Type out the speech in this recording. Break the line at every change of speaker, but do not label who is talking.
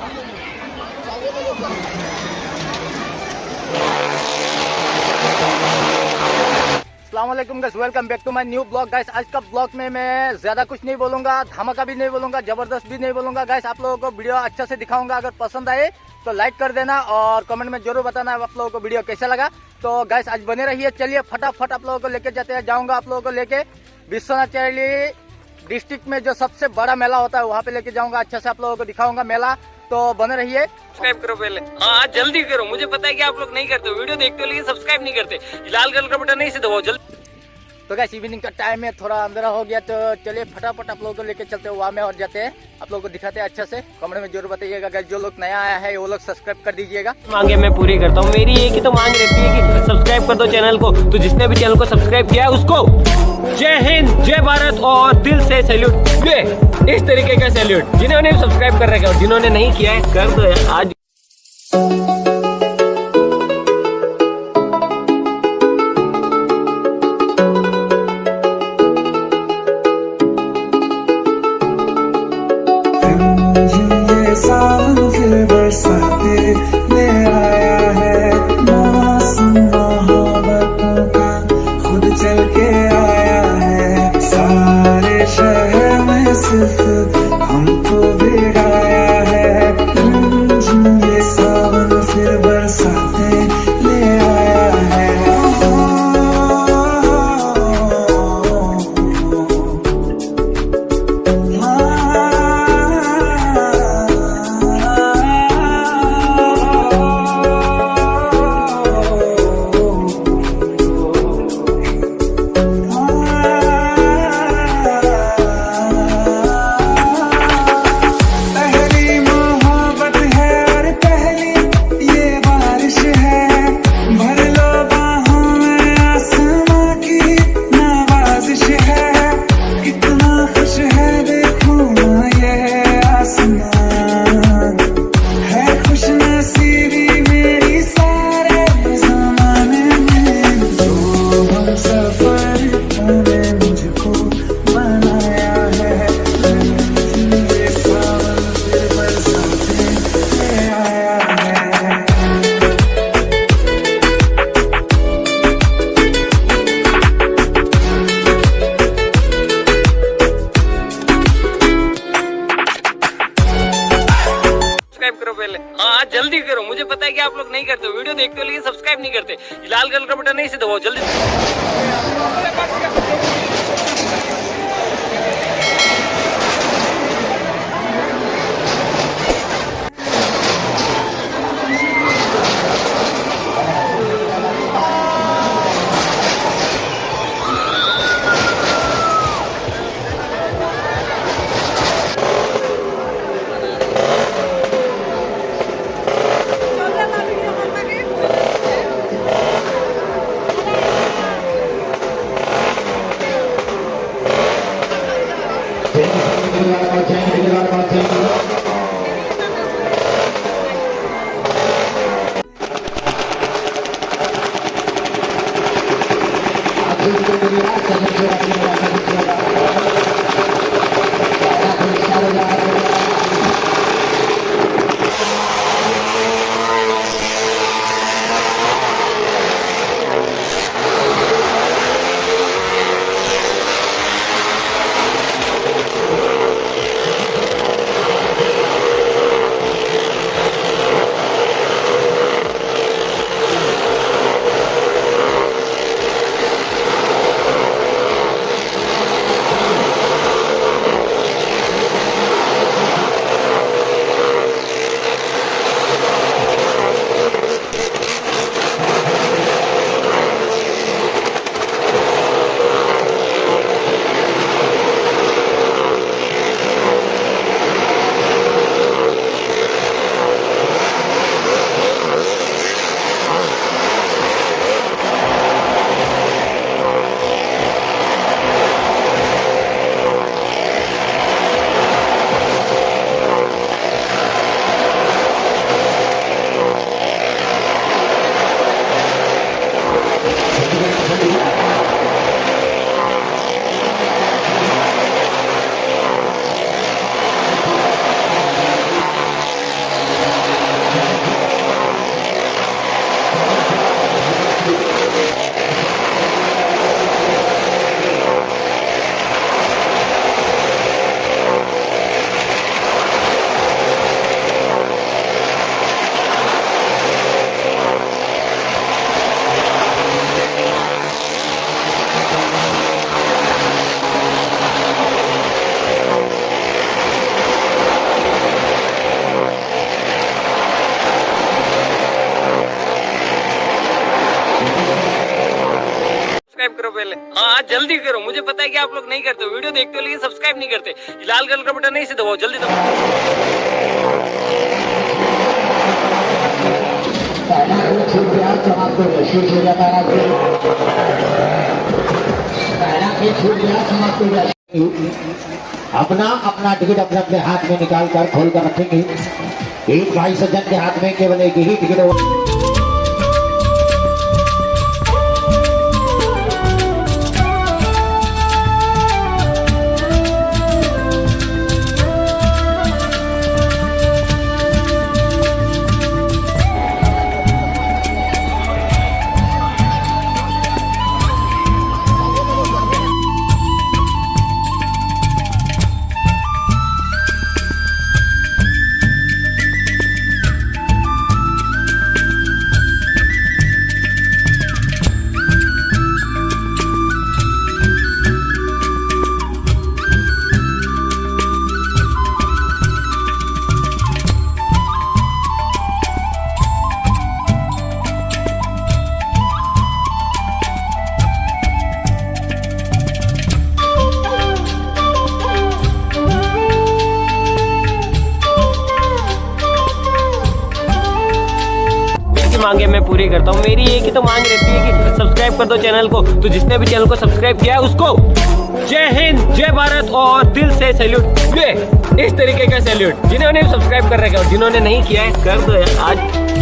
अस्सलामुअलैकुम guys, welcome back to my new blog guys. आज का ब्लॉग में मैं ज्यादा कुछ नहीं बोलूंगा, धमाका भी नहीं बोलूंगा, जबरदस्त भी नहीं बोलूंगा गाइस। आप लोगों को वीडियो अच्छा से दिखाऊंगा। अगर पसंद आए तो लाइक कर देना और कमेंट में जरूर बताना आप लोगों को वीडियो कैसा लगा। तो गाइस आज बने रहिए। चलिए फटाफट आप लोगों को लेके जाते हैं। जाऊंगा आप लोगों को लेके विश्वनाथ चैली डिस्ट्रिक्ट में जो सबसे बड़ा मेला होता है वहाँ पे लेके जाऊंगा। अच्छा से आप लोगों को दिखाऊंगा मेला, तो बने रहिए।
सब्सक्राइब करो पहले, हाँ जल्दी करो। मुझे पता है कि आप लोग नहीं करते, वीडियो देखते हो लेकिन सब्सक्राइब नहीं करते। लाल कलर का बटन नहीं से दबाओ जल्दी।
तो गाइस इवनिंग का टाइम है, थोड़ा अंधेरा हो गया, तो चलिए फटाफट आप लोगों को लेके चलते हैं वहाँ में और जाते हैं। आप लोगों को दिखाते हैं अच्छा से। कमेंट में जरूर बताइएगा गाइस। जो लोग नया आया है वो लोग सब्सक्राइब कर दीजिएगा।
मांगे मैं पूरी करता हूँ। मेरी एक ही तो मांग रहती है कि सब्सक्राइब कर दो चैनल को। तो जिसने भी चैनल को सब्सक्राइब किया है उसको जय हिंद, जय भारत और दिल से सैल्यूट। ये इस तरीके का सैल्यूट। जिन्होंने सब्सक्राइब कर रखा है और जिन्होंने नहीं किया है कर दो यार आज।
सावन फिर बरसाते ले आया है, मौसम मोहब्बतों का खुद चल के आया है। सारे शहर में सिर्फ हमको भिगाया है। ये सावन फिर बरसाते ले आया है।
करो पहले, हाँ जल्दी करो। मुझे पता है कि आप लोग नहीं करते, वीडियो देखते हो लेकिन सब्सक्राइब नहीं करते। लाल कलर का बटन नहीं से दबाओ जल्दी। पहले। हाँ जल्दी करो, मुझे पता है कि आप लोग नहीं करते, वीडियो देखते हो लेकिन सब्सक्राइब नहीं करते। लाल कलर का बटन नहीं से दबाओ, जल्दी दबाओ।
अपना अपना टिकट अपने अपने हाथ में निकाल कर खोल कर रखेंगे। एक भाई सज्जन के हाथ में केवल एक ही टिकट हो।
मांगे मैं पूरी करता हूँ। मेरी एक ही तो मांग रहती है कि सब्सक्राइब कर दो चैनल को। तो जिसने भी चैनल को सब्सक्राइब किया है उसको जय हिंद, जय भारत और दिल से सैल्यूट। ये इस तरीके का सैल्यूट। जिन्होंने सब्सक्राइब कर रखा है और जिन्होंने नहीं किया है कर दो यार आज।